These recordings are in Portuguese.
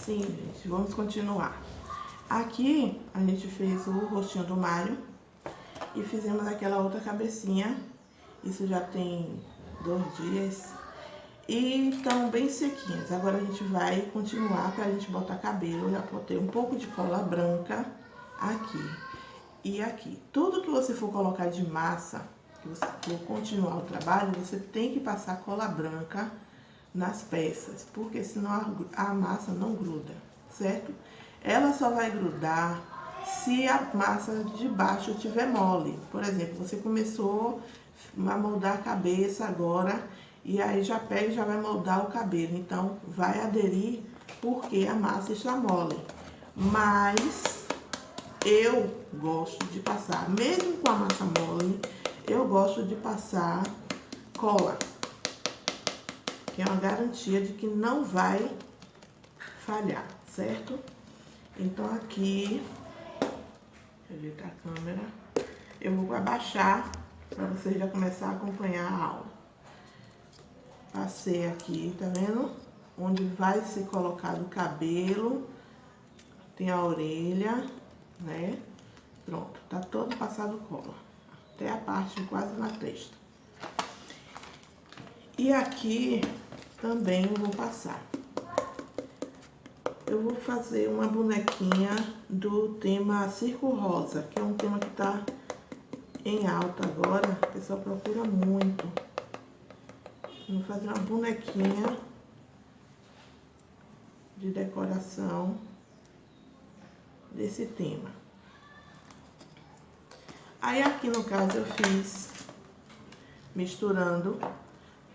Sim, gente, vamos continuar. Aqui a gente fez o rostinho do Mário e fizemos aquela outra cabecinha. Isso já tem 2 dias e estão bem sequinhas. Agora a gente vai continuar para a gente botar cabelo. Já botei um pouco de cola branca aqui e aqui. Tudo que você for colocar de massa, que você for continuar o trabalho, você tem que passar cola branca nas peças, porque senão a massa não gruda, certo? Ela só vai grudar se a massa de baixo estiver mole. Por exemplo, você começou a moldar a cabeça agora e aí já pega e já vai moldar o cabelo. Então, vai aderir porque a massa está mole. Mas eu gosto de passar, mesmo com a massa mole, eu gosto de passar cola, que é uma garantia de que não vai falhar, certo? Então aqui, deixa eu ajeitar a câmera, eu vou abaixar para vocês já começar a acompanhar a aula. Passei aqui, tá vendo? Onde vai ser colocado o cabelo, tem a orelha, né? Pronto, tá todo passado cola, até a parte quase na testa. E aqui também eu vou passar. Eu vou fazer uma bonequinha do tema Circo Rosa, que é um tema que tá em alta agora, o pessoal procura muito. Vou fazer uma bonequinha de decoração desse tema. Aí aqui no caso eu fiz misturando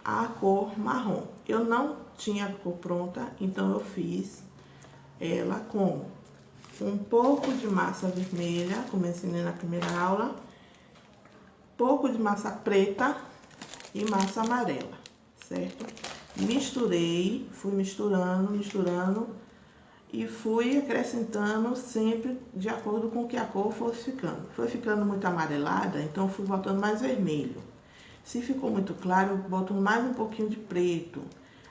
a cor marrom. Eu não tinha a cor pronta, então eu fiz ela com um pouco de massa vermelha, como eu ensinei na primeira aula, pouco de massa preta e massa amarela, certo? Misturei, fui misturando e fui acrescentando sempre de acordo com que a cor fosse ficando. Foi ficando muito amarelada, então fui botando mais vermelho. Se ficou muito claro, eu boto mais um pouquinho de preto,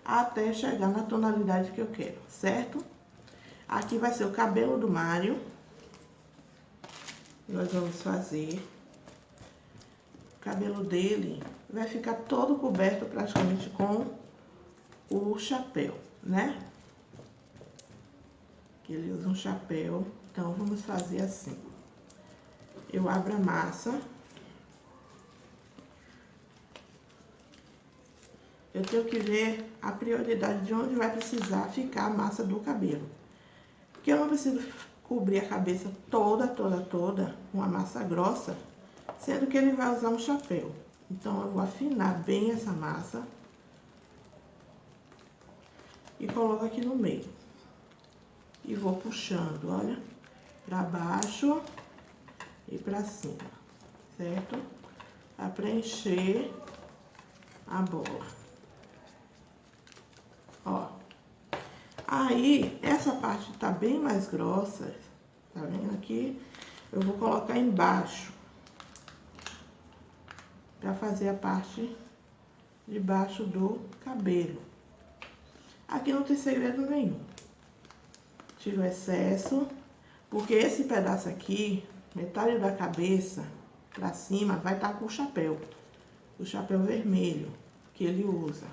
até chegar na tonalidade que eu quero, certo? Aqui vai ser o cabelo do Mário. Nós vamos fazer. O cabelo dele vai ficar todo coberto praticamente com o chapéu, né? Que ele usa um chapéu. Então, vamos fazer assim. Eu abro a massa. Eu tenho que ver a prioridade de onde vai precisar ficar a massa do cabelo. Porque eu não preciso cobrir a cabeça toda com a massa grossa, sendo que ele vai usar um chapéu. Então, eu vou afinar bem essa massa e coloco aqui no meio. E vou puxando, olha, pra baixo e pra cima, certo? Pra preencher a bola. Ó. Aí, essa parte tá bem mais grossa, tá vendo aqui? Eu vou colocar embaixo, pra fazer a parte de baixo do cabelo. Aqui não tem segredo nenhum. Tiro o excesso, porque esse pedaço aqui, metade da cabeça pra cima, vai estar com o chapéu vermelho que ele usa.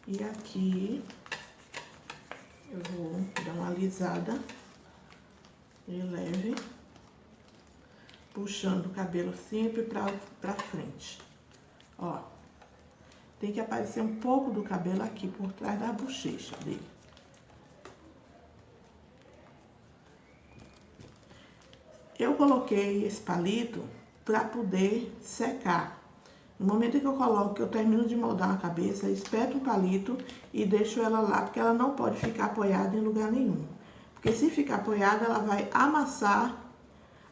E aqui, eu vou dar uma alisada de leve, puxando o cabelo sempre pra frente. Ó, tem que aparecer um pouco do cabelo aqui por trás da bochecha dele. Eu coloquei esse palito pra poder secar. No momento em que eu coloco, que eu termino de moldar a cabeça, eu espeto o palito e deixo ela lá, porque ela não pode ficar apoiada em lugar nenhum. Porque se ficar apoiada, ela vai amassar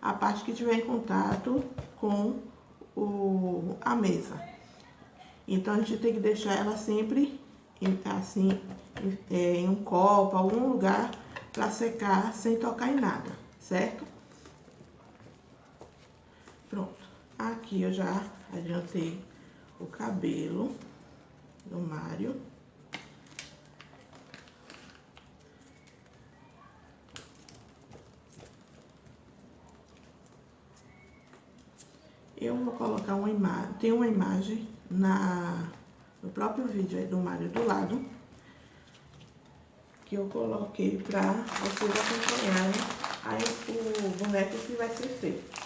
a parte que tiver em contato com a mesa. Então, a gente tem que deixar ela sempre assim, em um copo, algum lugar, para secar sem tocar em nada, certo? Pronto. Aqui eu já adiantei o cabelo. do Mário. Eu vou colocar uma imagem, tem uma imagem no próprio vídeo aí do Mário do lado, que eu coloquei pra vocês acompanharem aí o boneco que vai ser feito.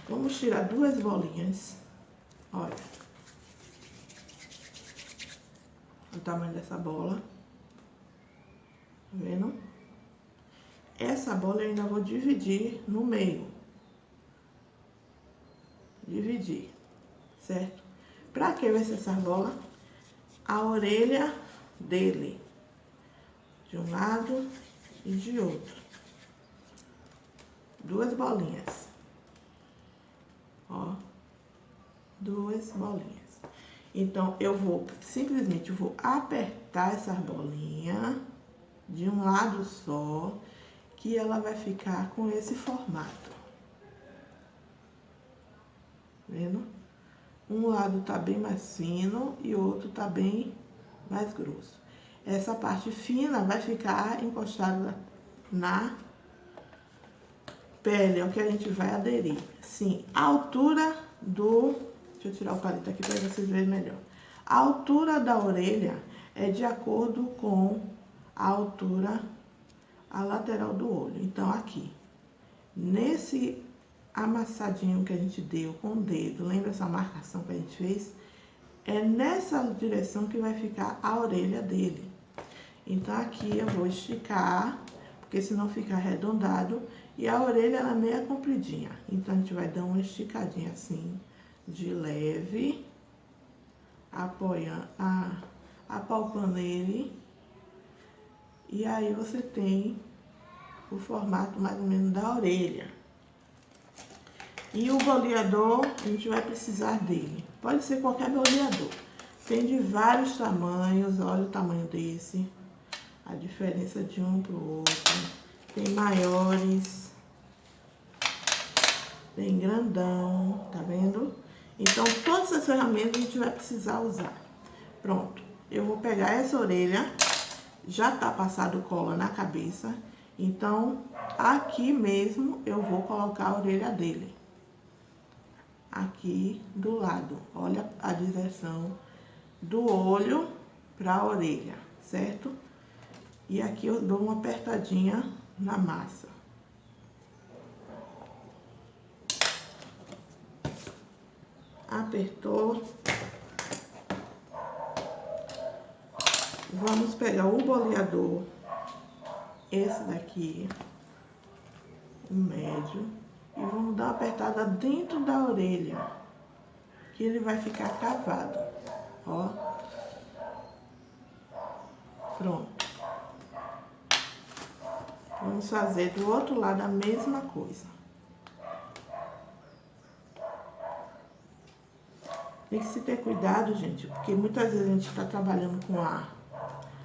Vamos tirar duas bolinhas, olha, o tamanho dessa bola, tá vendo? Essa bola eu ainda vou dividir no meio, dividir, certo? Pra que vai ser essa bola? A orelha dele, de um lado e de outro, duas bolinhas, ó, duas bolinhas. Então, eu vou, simplesmente, vou apertar essa bolinha de um lado só, que ela vai ficar com esse formato. Vendo? Um lado tá bem mais fino e o outro tá bem mais grosso. Essa parte fina vai ficar encostada na pele, é o que a gente vai aderir. Sim, a altura do... Deixa eu tirar o palito aqui para vocês verem melhor. A altura da orelha é de acordo com a altura, a lateral do olho. Então, aqui, nesse amassadinho que a gente deu com o dedo, lembra essa marcação que a gente fez? É nessa direção que vai ficar a orelha dele. Então, aqui eu vou esticar, porque senão fica arredondado, e a orelha ela é meia compridinha. Então, a gente vai dar uma esticadinha assim, de leve, apoiando, apalpando ele. E aí, você tem o formato mais ou menos da orelha. E o boleador, a gente vai precisar dele. Pode ser qualquer boleador. Tem de vários tamanhos, olha o tamanho desse. A diferença de um pro outro. Tem maiores. Tem grandão, tá vendo? Então, todas as ferramentas a gente vai precisar usar. Pronto. Eu vou pegar essa orelha. Já tá passado cola na cabeça. Então, aqui mesmo eu vou colocar a orelha dele. Aqui do lado, olha a direção do olho para a orelha, certo? E aqui eu dou uma apertadinha na massa. Apertou. Vamos pegar o boleador, esse daqui, o médio. E vamos dar uma apertada dentro da orelha, que ele vai ficar cavado, ó. Pronto. Vamos fazer do outro lado a mesma coisa. Tem que se ter cuidado, gente, porque muitas vezes a gente tá trabalhando com a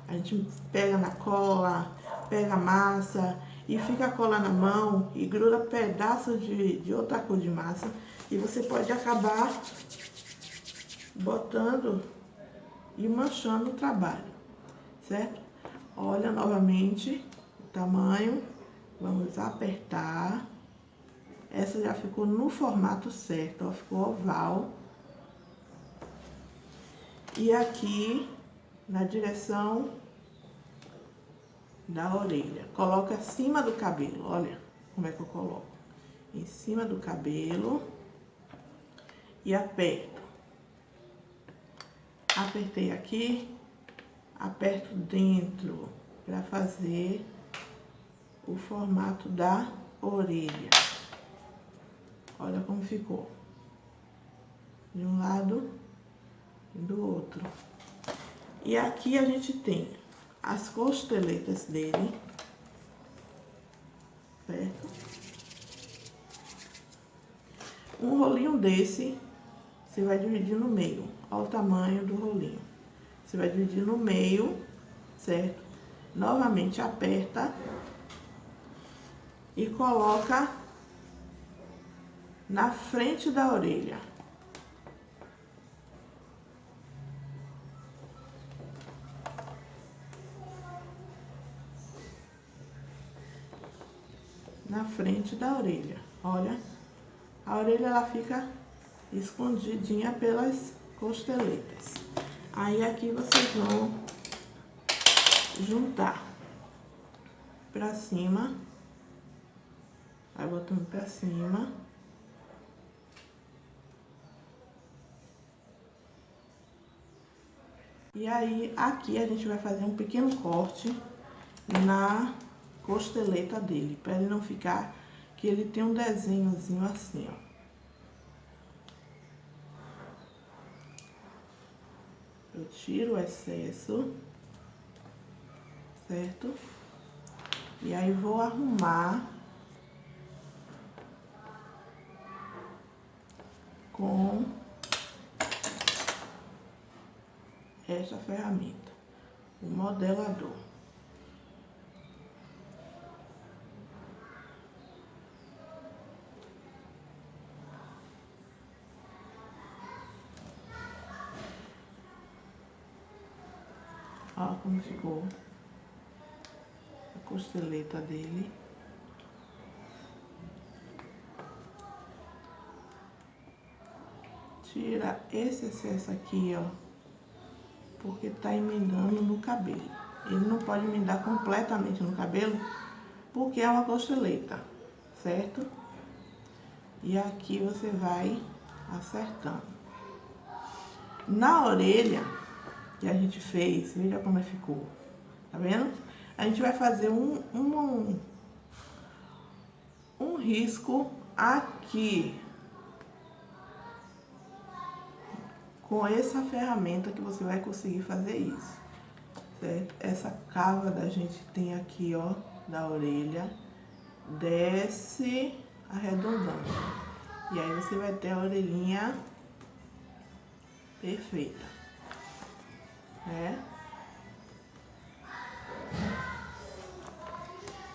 gente pega na cola, pega a massa... E fica a cola na mão e gruda pedaços de outra cor de massa. E você pode acabar botando e manchando o trabalho, certo? Olha novamente o tamanho. Vamos apertar. Essa já ficou no formato certo, ó, ficou oval. E aqui, na direção da orelha, coloca acima do cabelo, olha como é que eu coloco, em cima do cabelo e aperto. Apertei aqui, aperto dentro para fazer o formato da orelha. Olha como ficou, de um lado e do outro. E aqui a gente tem as costeletas dele, certo? Um rolinho desse, você vai dividir no meio. Olha o tamanho do rolinho. Você vai dividir no meio, certo? Novamente aperta e coloca na frente da orelha. na frente da orelha. Olha, a orelha ela fica escondidinha pelas costeletas. Aí aqui vocês vão juntar pra cima, vai botando pra cima. E aí, aqui a gente vai fazer um pequeno corte na costeleta dele, para ele não ficar, que ele tem um desenhozinho assim, ó. Eu tiro o excesso, certo? E aí vou arrumar com essa ferramenta, o modelador. Ó como ficou a costeleta dele. Tira esse excesso aqui, ó, porque tá emendando no cabelo. Ele não pode emendar completamente no cabelo, porque é uma costeleta, certo? E aqui você vai acertando. Na orelha que a gente fez, veja como ficou, tá vendo? A gente vai fazer um risco aqui, com essa ferramenta que você vai conseguir fazer isso, certo? Essa cava da gente tem aqui, ó, da orelha, desce arredondando. E aí você vai ter a orelhinha perfeita, né?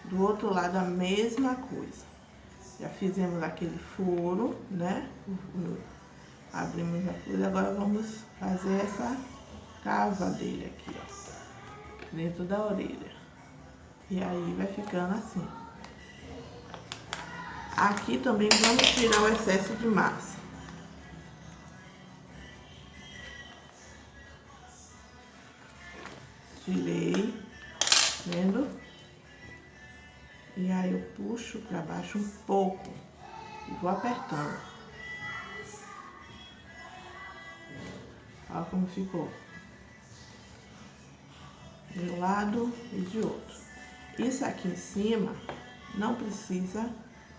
Do outro lado a mesma coisa. Já fizemos aquele furo, né? Abrimos a coisa, agora vamos fazer essa cava dele aqui, ó, dentro da orelha. E aí vai ficando assim. Aqui também vamos tirar o excesso de massa. Tirei, vendo? E aí eu puxo pra baixo um pouco e vou apertando. Olha como ficou. De um lado e de outro. Isso aqui em cima não precisa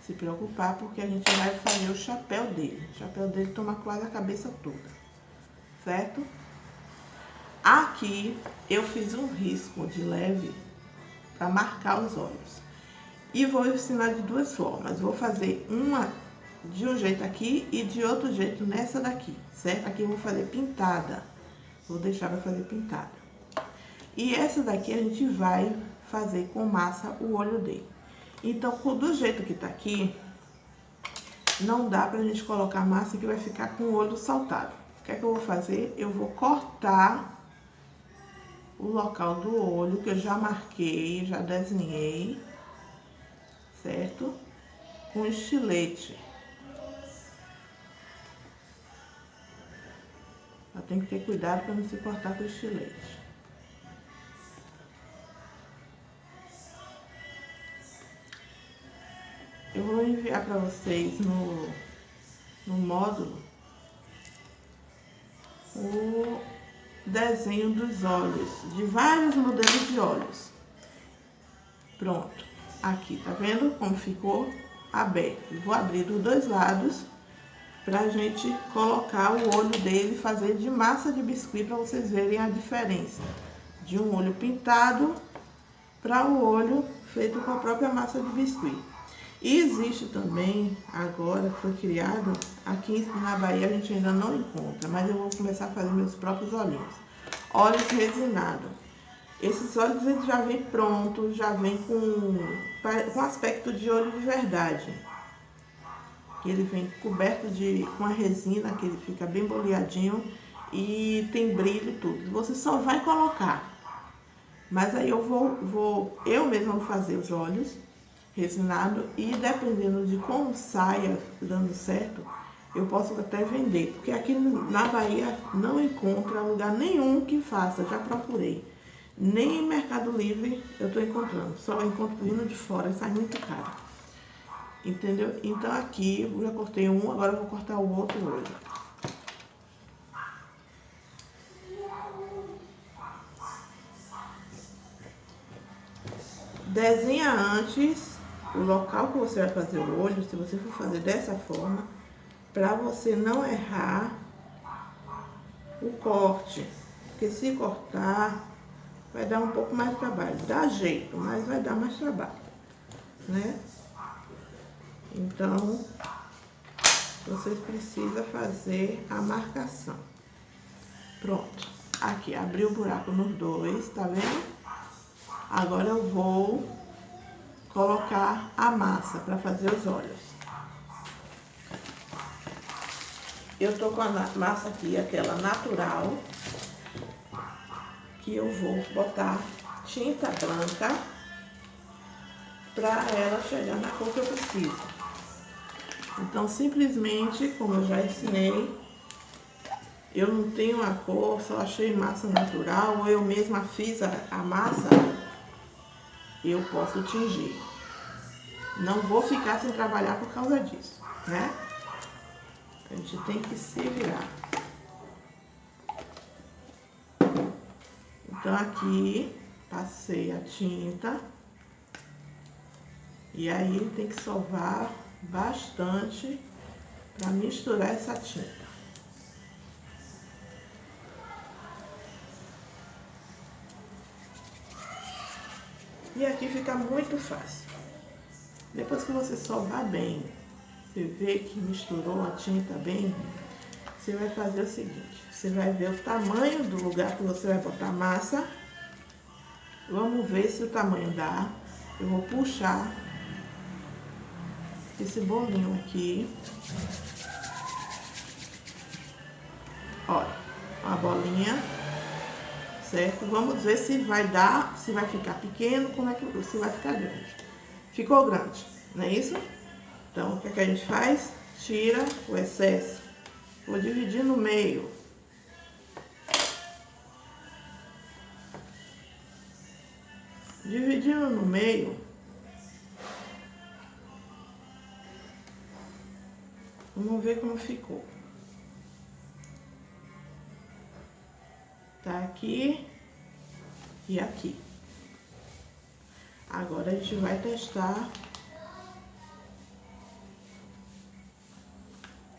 se preocupar, porque a gente vai fazer o chapéu dele. O chapéu dele toma quase a cabeça toda, certo? Aqui eu fiz um risco de leve para marcar os olhos. E vou ensinar de duas formas. Vou fazer uma de um jeito aqui e de outro jeito nessa daqui, certo? Aqui eu vou fazer pintada. Vou deixar para fazer pintada. E essa daqui a gente vai fazer com massa o olho dele. Então, do jeito que tá aqui, não dá pra gente colocar massa que vai ficar com o olho saltado. O que é que eu vou fazer? Eu vou cortar o local do olho, que eu já marquei, já desenhei, certo? Com estilete. Eu tenho que ter cuidado para não se cortar com estilete. Eu vou enviar para vocês no módulo o desenho dos olhos, de vários modelos de olhos. Pronto, aqui, tá vendo como ficou aberto? Eu vou abrir dos dois lados pra gente colocar o olho dele, fazer de massa de biscuit, para vocês verem a diferença de um olho pintado para o olho feito com a própria massa de biscuit. E existe também, agora que foi criado, aqui na Bahia a gente ainda não encontra, mas eu vou começar a fazer meus próprios olhinhos. Olhos resinados. Esses olhos eles já vêm prontos, já vêm com aspecto de olho de verdade. Ele vem coberto com a resina, que ele fica bem boleadinho e tem brilho e tudo. Você só vai colocar. Mas aí eu mesma vou fazer os olhos resinado, e dependendo de como saia dando certo, eu posso até vender, porque aqui na Bahia não encontra lugar nenhum que faça, já procurei. Nem em Mercado Livre eu tô encontrando, só encontro vindo de fora, sai muito caro. Entendeu? Então aqui eu já cortei um, agora eu vou cortar o outro hoje. Desenha antes o local que você vai fazer o olho, se você for fazer dessa forma, para você não errar o corte. Porque se cortar, vai dar um pouco mais de trabalho. Dá jeito, mas vai dar mais trabalho, né? Então, vocês precisam fazer a marcação. Pronto. Aqui, abri o buraco nos dois, tá vendo? Agora eu vou colocar a massa para fazer os olhos. Eu tô com a massa aqui, aquela natural, que eu vou botar tinta branca para ela chegar na cor que eu preciso. Então, simplesmente, como eu já ensinei, eu não tenho a cor, só achei massa natural, ou eu mesma fiz a massa, eu posso tingir. Não vou ficar sem trabalhar por causa disso, né? A gente tem que se virar. Então, aqui, passei a tinta. E aí, tem que sovar bastante para misturar essa tinta. E aqui fica muito fácil. Depois que você sovar bem, você vê que misturou a tinta bem, você vai fazer o seguinte, você vai ver o tamanho do lugar que você vai botar a massa. Vamos ver se o tamanho dá. Eu vou puxar esse bolinho aqui. Olha, uma bolinha, certo? Vamos ver se vai dar, se vai ficar pequeno, como é que se vai ficar grande. Ficou grande, não é isso? Então, o que é que a gente faz? Tira o excesso. Vou dividir no meio. Dividindo no meio, vamos ver como ficou. Tá aqui e aqui. Agora a gente vai testar.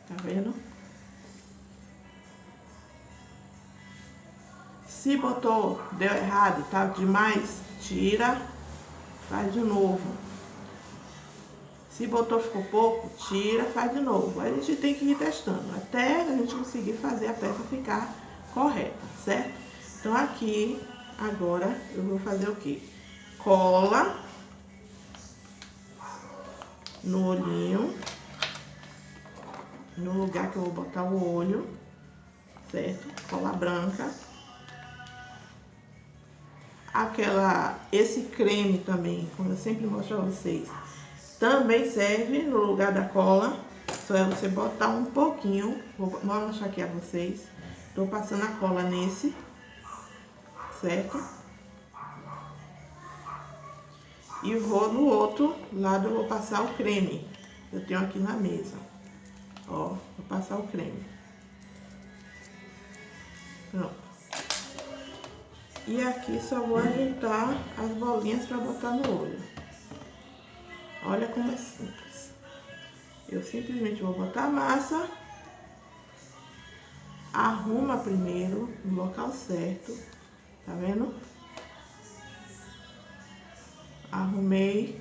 Tá vendo? Se botou, deu errado, tá demais, tira, faz de novo. Se botou, ficou pouco, tira, faz de novo. Aí a gente tem que ir testando até a gente conseguir fazer a peça ficar correta, certo? Então aqui, agora, eu vou fazer o quê? Cola no olhinho, no lugar que eu vou botar o olho, certo? Cola branca. Esse creme também, como eu sempre mostro pra vocês, também serve no lugar da cola. Só é você botar um pouquinho. Vou mostrar aqui a vocês. Tô passando a cola nesse, certo? E vou no outro lado, eu vou passar o creme. Eu tenho aqui na mesa. Ó, vou passar o creme. Pronto. E aqui só vou ajeitar as bolinhas para botar no olho. Olha como é simples. Eu simplesmente vou botar a massa. Arruma primeiro no local certo. Tá vendo? Arrumei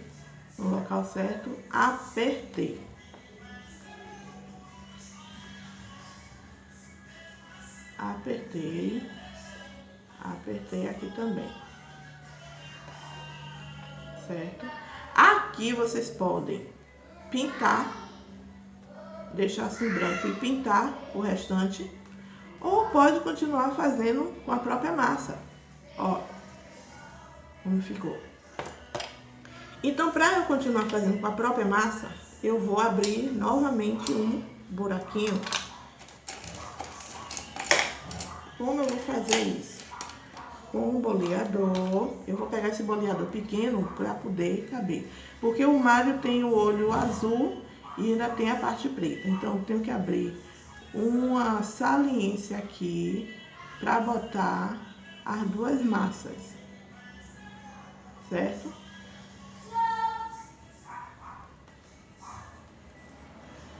no local certo, apertei. Apertei. Apertei aqui também. Certo? Aqui vocês podem pintar, deixar assim branco e pintar o restante. Ou pode continuar fazendo com a própria massa. Ó, como ficou. Então, para eu continuar fazendo com a própria massa, eu vou abrir novamente um buraquinho. Como eu vou fazer isso? Com um boleador, eu vou pegar esse boleador pequeno para poder caber. Porque o Mário tem o olho azul e ainda tem a parte preta. Então, eu tenho que abrir uma saliência aqui para botar as duas massas, certo?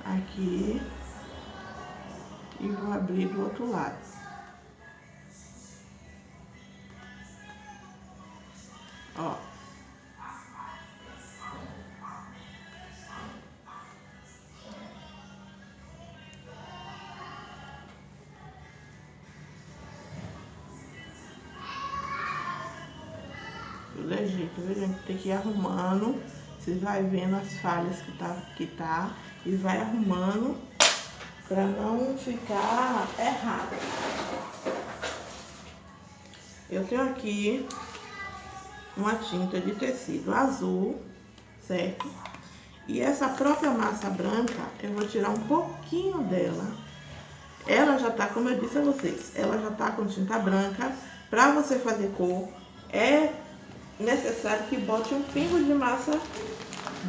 Aqui e vou abrir do outro lado. Ó. Tudo é jeito, viu, gente? Tem que ir arrumando. Vocês vai vendo as falhas que tá e vai arrumando para não ficar errado. Eu tenho aqui uma tinta de tecido azul, certo? E essa própria massa branca, eu vou tirar um pouquinho dela. Ela já tá, como eu disse a vocês, ela já tá com tinta branca. Para você fazer cor, é necessário que bote um pingo de massa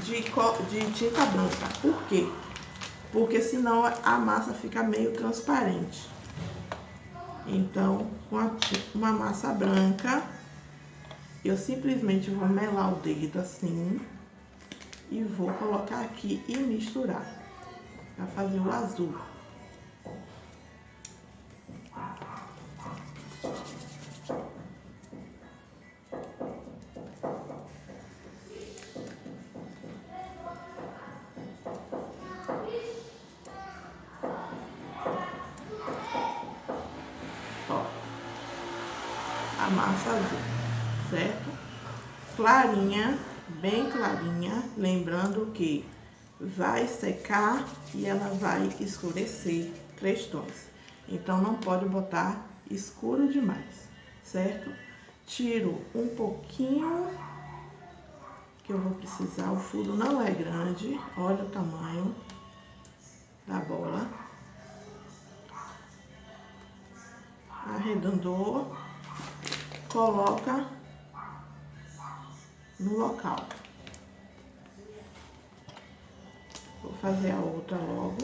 de tinta branca. Por quê? Porque senão a massa fica meio transparente. Então, com uma massa branca, eu simplesmente vou melar o dedo assim e vou colocar aqui e misturar para fazer o azul. A massa azul, certo? Clarinha, bem clarinha, lembrando que vai secar e ela vai escurecer 3 tons. Então, não pode botar escuro demais, certo? Tiro um pouquinho que eu vou precisar, o furo não é grande, olha o tamanho da bola. Arredondou. Coloca no local. Vou fazer a outra logo,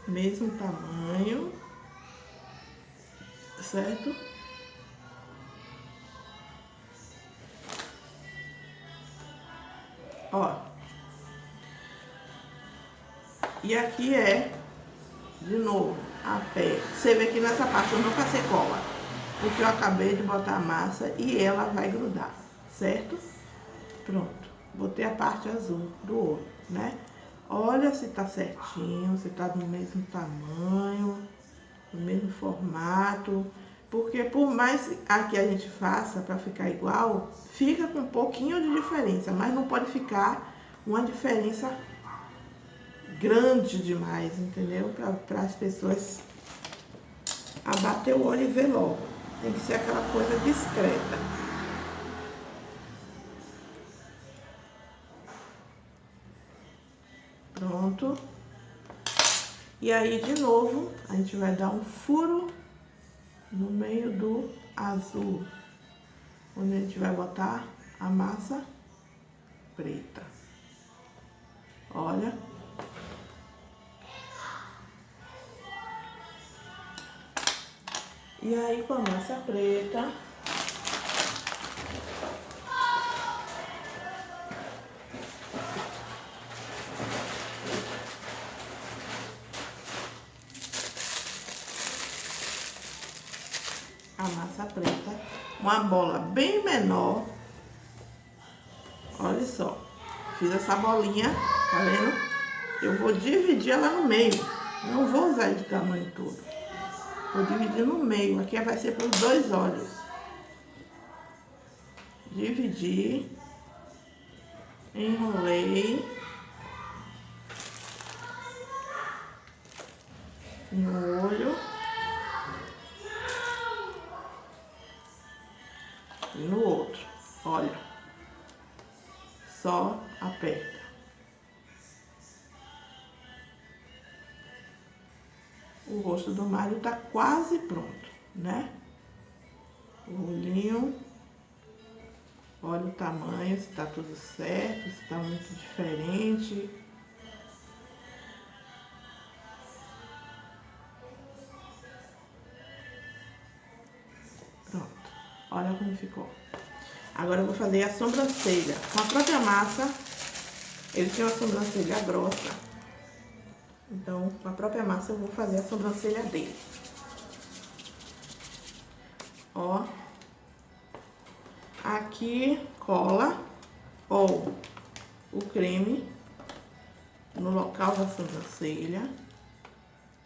mesmo tamanho, certo? Ó. E aqui é, de novo, a pé. Você vê que nessa parte eu não passei cola, porque eu acabei de botar a massa e ela vai grudar, certo? Pronto, botei a parte azul do olho, né? Olha se tá certinho, se tá do mesmo tamanho, do mesmo formato, porque por mais que a gente faça para ficar igual, fica com um pouquinho de diferença, mas não pode ficar uma diferença grande demais, entendeu? Para as pessoas abater o olho e ver logo. Tem que ser aquela coisa discreta. Pronto. E aí, de novo, a gente vai dar um furo no meio do azul, onde a gente vai botar a massa preta. Olha. E aí, com a massa preta, uma bola bem menor. Olha só, fiz essa bolinha, tá vendo? Eu vou dividir ela no meio, não vou usar de tamanho todo. Vou dividir no meio, aqui vai ser para os 2 olhos. Dividi, enrolei no olho e no outro, olha. Só o rosto do Mário tá quase pronto, né? O olhinho. Olha o tamanho, se tá tudo certo, se tá muito diferente. Pronto. Olha como ficou. Agora eu vou fazer a sobrancelha. Com a própria massa, ele tem uma sobrancelha grossa. Então, com a própria massa eu vou fazer a sobrancelha dele. Ó. Aqui cola ou o creme no local da sobrancelha.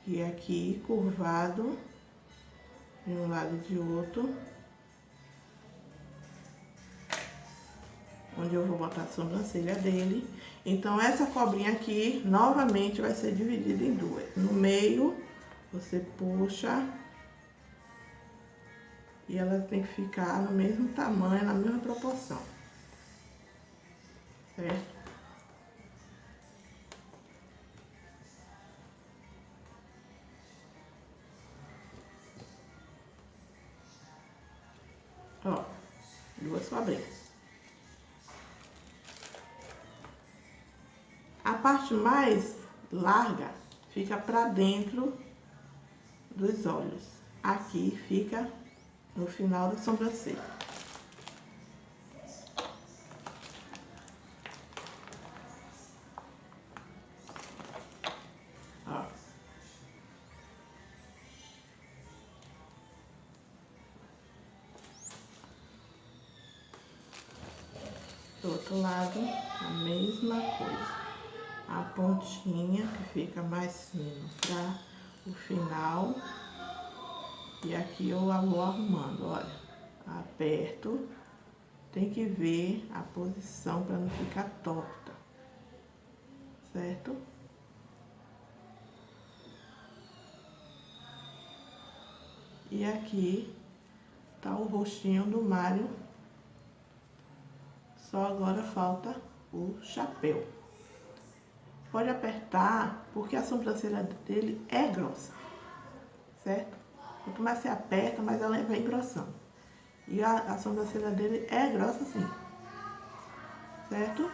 E aqui curvado de um lado e de outro. Onde eu vou botar a sobrancelha dele. Então, essa cobrinha aqui, novamente, vai ser dividida em duas. No meio, você puxa. E ela tem que ficar no mesmo tamanho, na mesma proporção. Certo? Ó, duas cobrinhas. A parte mais larga fica pra dentro dos olhos. Aqui fica no final da sobrancelha. Ó. Do outro lado, a mesma coisa. A pontinha que fica mais fino para o final. E aqui eu vou arrumando, olha. Aperto. Tem que ver a posição para não ficar torta. Certo? E aqui tá o rostinho do Mário. Só agora falta o chapéu. Pode apertar, porque a sobrancelha dele é grossa, certo? Quanto mais você aperta, mais ela vai engrossando. E a sobrancelha dele é grossa sim, certo?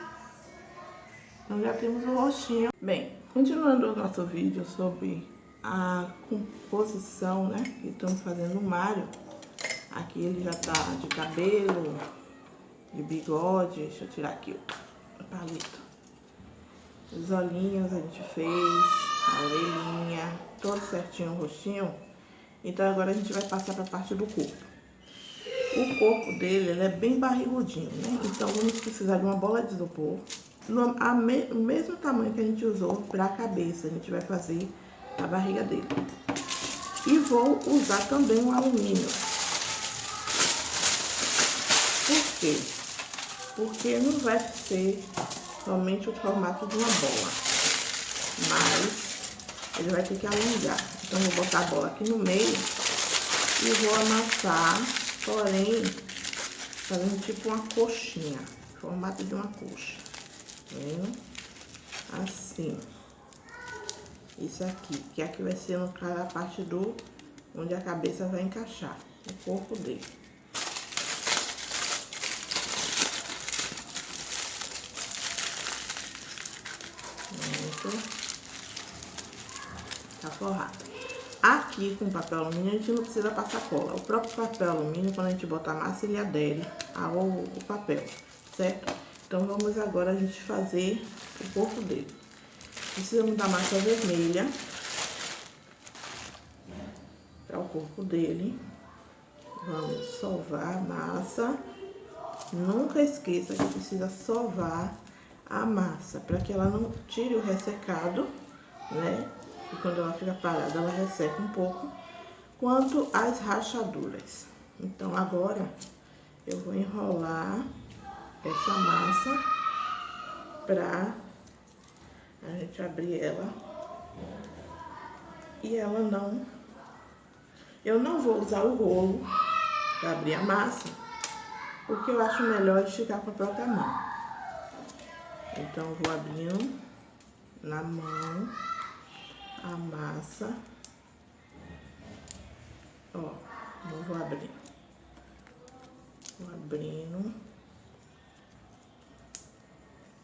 Então já temos o rostinho. Bem, continuando o nosso vídeo sobre a composição, né, que estamos fazendo no Mário. Aqui ele já tá de cabelo, de bigode. Deixa eu tirar aqui o palito. Os olhinhos a gente fez, a orelhinha, todo certinho o rostinho. Então agora a gente vai passar para a parte do corpo. O corpo dele, ele é bem barrigudinho, né? Então vamos precisar de uma bola de isopor. O mesmo tamanho que a gente usou para a cabeça, a gente vai fazer a barriga dele. E vou usar também um alumínio. Por quê? Porque não vai ser somente o formato de uma bola, mas ele vai ter que alongar. Então, eu vou botar a bola aqui no meio e vou amassar, porém, fazendo tipo uma coxinha, formato de uma coxa, tá vendo? Assim. Isso aqui, que aqui vai ser no caso a parte do onde a cabeça vai encaixar, o corpo dele. Tá forrado. Aqui com papel alumínio a gente não precisa passar cola. O próprio papel alumínio, quando a gente botar a massa, ele adere ao papel, certo? Então vamos agora a gente fazer o corpo dele. Precisamos da massa vermelha para o corpo dele. Vamos sovar a massa. Nunca esqueça que precisa sovar a massa, para que ela não tire o ressecado, né? E quando ela fica parada, ela resseca um pouco, quanto às rachaduras. Então, agora, eu vou enrolar essa massa pra a gente abrir ela. E ela não... Eu não vou usar o rolo pra abrir a massa, porque eu acho melhor esticar com a própria mão. Então, eu vou abrindo na mão a massa vou abrir. Vou abrindo.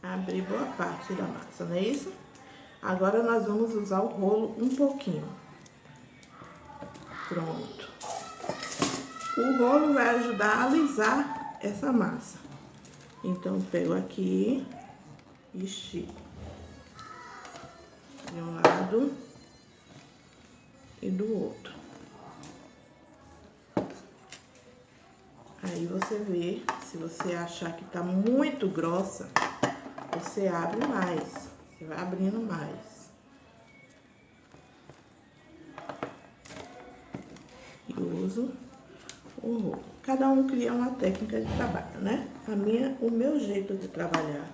Abri boa parte da massa, não é isso? Agora nós vamos usar o rolo um pouquinho. Pronto. O rolo vai ajudar a alisar essa massa. Então, eu pego aqui e estico de um lado e do outro. Aí você vê, se você achar que tá muito grossa, você abre mais, você vai abrindo mais. E uso o rolo. Cada um cria uma técnica de trabalho, né? O meu jeito de trabalhar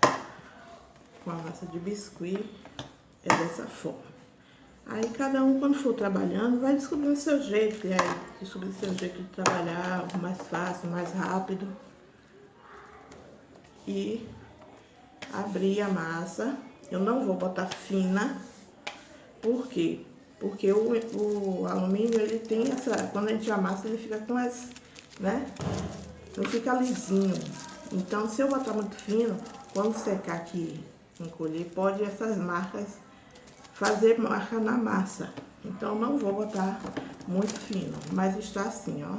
com a massa de biscuit é dessa forma. Aí cada um, quando for trabalhando, vai descobrindo o seu jeito, e aí descobrir o seu jeito de trabalhar, mais fácil, mais rápido. E abrir a massa. Eu não vou botar fina. Por quê? Porque o alumínio, ele tem essa... Quando a gente amassa, ele fica com as... né? Não fica lisinho. Então, se eu botar muito fino, quando secar aqui, encolher, pode essas marcas fazer marca na massa. Então, não vou botar muito fino, mas está assim, ó.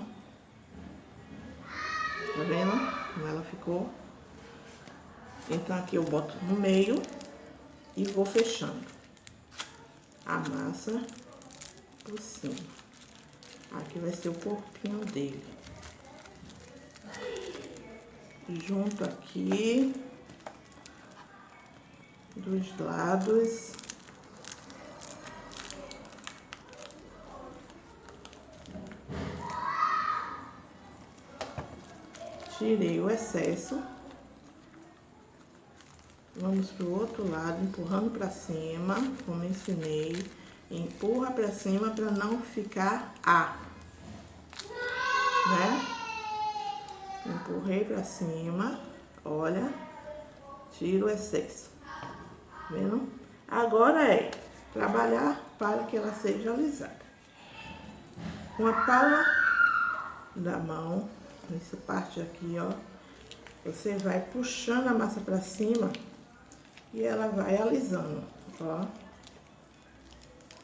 Tá vendo como ela ficou? Então, aqui eu boto no meio e vou fechando a massa por cima. Aqui vai ser o corpinho dele. Junto aqui dos lados. Tirei o excesso. Vamos pro outro lado, empurrando pra cima, como ensinei. Empurra pra cima pra não ficar né? Empurrei pra cima, olha, tiro o excesso, vendo? Agora é trabalhar para que ela seja alisada. Com a palma da mão, nessa parte aqui, ó, você vai puxando a massa pra cima e ela vai alisando, ó.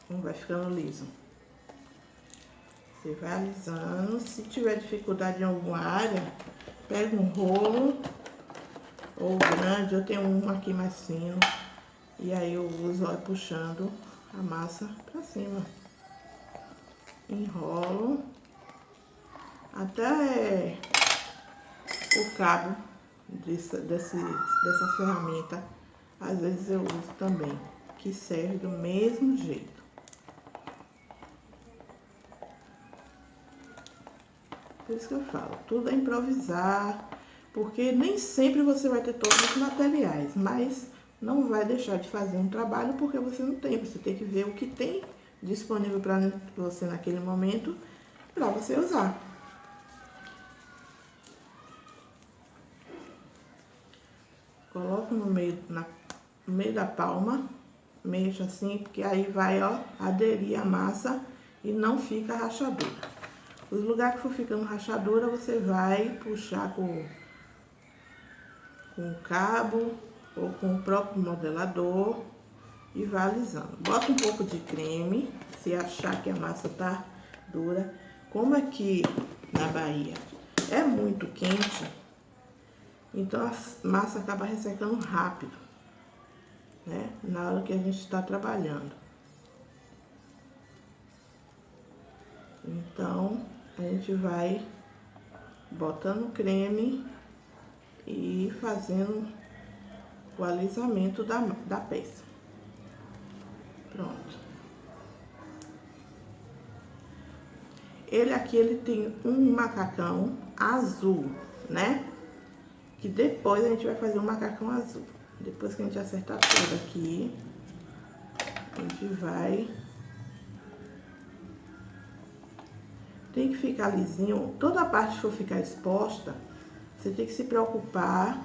Não vai ficando liso. Você vai alisando. Se tiver dificuldade em alguma área, pega um rolo ou grande. Eu tenho um aqui mais fino. E aí eu uso, ó, puxando a massa pra cima. Enrolo até o cabo dessa ferramenta. Às vezes eu uso também, que serve do mesmo jeito. Por isso que eu falo, tudo é improvisar, porque nem sempre você vai ter todos os materiais, mas não vai deixar de fazer um trabalho porque você não tem. Você tem que ver o que tem disponível para você naquele momento, para você usar. Coloco no meio da palma, mexo assim, porque aí vai, ó, aderir a massa e não fica rachadura. Os lugares que for ficando rachadura, você vai puxar com o cabo ou com o próprio modelador e vai alisando. Bota um pouco de creme, se achar que a massa tá dura. Como aqui na Bahia é muito quente, então a massa acaba ressecando rápido, né? Na hora que a gente está trabalhando. Então, a gente vai botando creme e fazendo o alisamento da peça. Pronto. Ele aqui, ele tem um macacão azul, né? Que depois a gente vai fazer um macacão azul. Depois que a gente acertar tudo aqui, a gente vai... Tem que ficar lisinho. Toda a parte que for ficar exposta, você tem que se preocupar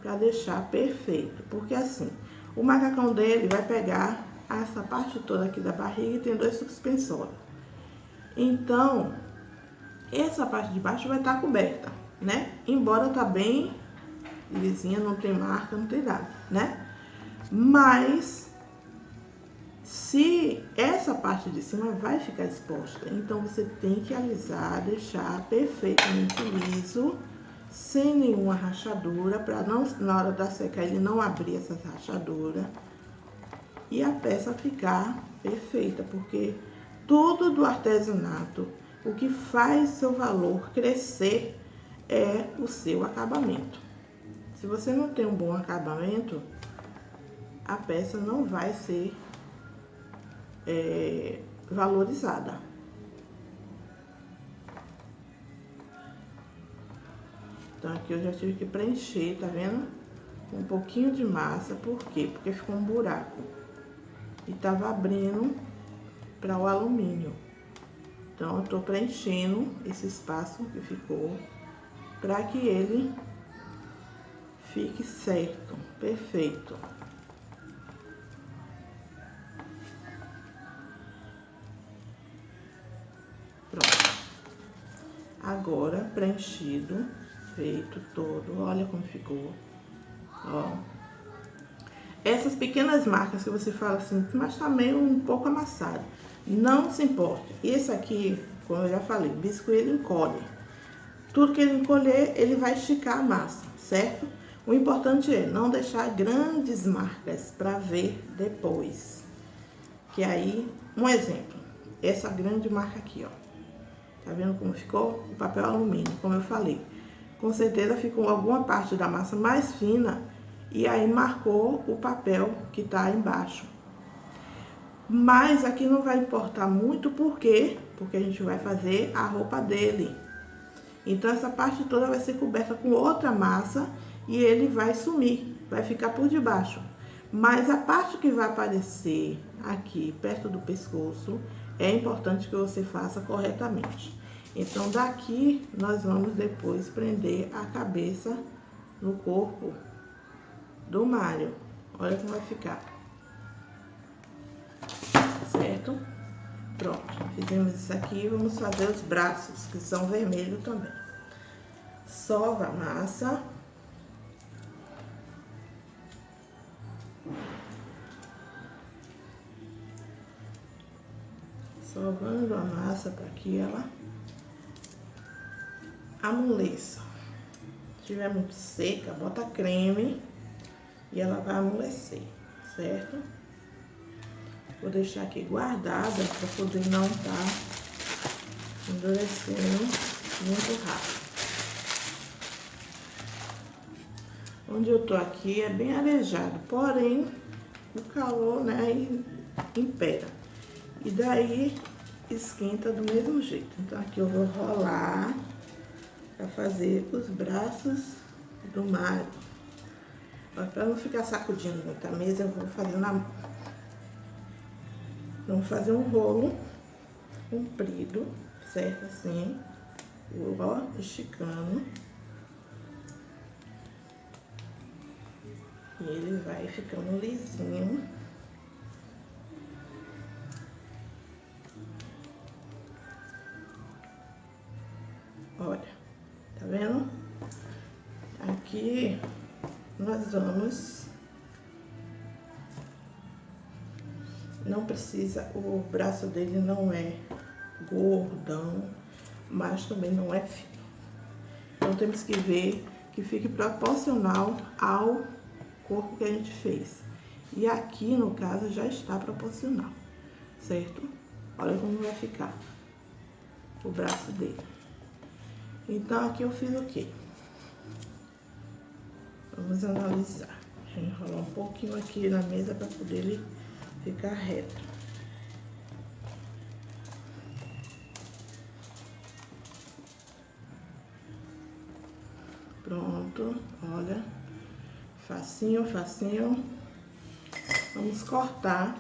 para deixar perfeito. Porque assim, o macacão dele vai pegar essa parte toda aqui da barriga e tem 2 suspensórios. Então, essa parte de baixo vai estar coberta, né? Embora tá bem lisinha, não tem marca, não tem nada, né? Mas se essa parte de cima vai ficar exposta, então você tem que alisar, deixar perfeitamente liso, sem nenhuma rachadura, para não, na hora da secar, ele não abrir essas rachaduras e a peça ficar perfeita, porque tudo do artesanato, o que faz seu valor crescer é o seu acabamento. Se você não tem um bom acabamento, a peça não vai ser valorizada. Então aqui eu já tive que preencher, tá vendo? Um pouquinho de massa, por quê? Porque ficou um buraco e tava abrindo para o alumínio. Então eu tô preenchendo esse espaço que ficou para que ele fique certo, perfeito. Pronto. Agora preenchido, feito todo, olha como ficou, ó. Essas pequenas marcas que você fala assim, mas tá meio um pouco amassado, não se importe. Esse aqui, como eu já falei, o biscuit ele encolhe. Tudo que ele encolher, ele vai esticar a massa, certo? O importante é não deixar grandes marcas para ver depois. Que aí, um exemplo, essa grande marca aqui, ó. Tá vendo como ficou? O papel alumínio, como eu falei. Com certeza ficou alguma parte da massa mais fina e aí marcou o papel que tá embaixo. Mas aqui não vai importar muito, por quê? Porque a gente vai fazer a roupa dele. Então essa parte toda vai ser coberta com outra massa e ele vai sumir, vai ficar por debaixo. Mas a parte que vai aparecer aqui perto do pescoço é importante que você faça corretamente. Então daqui nós vamos depois prender a cabeça no corpo do Mário. Olha como vai ficar. Certo? Pronto, fizemos isso aqui, vamos fazer os braços, que são vermelhos também. Sova a massa. Sovando a massa para que ela amoleça. Se tiver muito seca, bota creme e ela vai amolecer, certo? Vou deixar aqui guardada para poder não estar endurecendo muito rápido. Onde eu tô aqui é bem arejado, porém o calor, né, impera. E daí esquenta do mesmo jeito. Então aqui eu vou rolar para fazer os braços do Mário. Para não ficar sacudindo muita mesa, eu vou fazer vamos fazer um rolo comprido, certo? Assim, vou, ó, esticando. E ele vai ficando lisinho. Olha, tá vendo? Aqui nós vamos... Não precisa, o braço dele não é gordão, mas também não é fino. Então temos que ver que fique proporcional ao corpo que a gente fez. E aqui, no caso, já está proporcional, certo? Olha como vai ficar o braço dele. Então, aqui eu fiz o quê? Vamos analisar. Deixa eu enrolar um pouquinho aqui na mesa para poder ele ficar reto. Pronto, olha. Facinho, facinho. Vamos cortar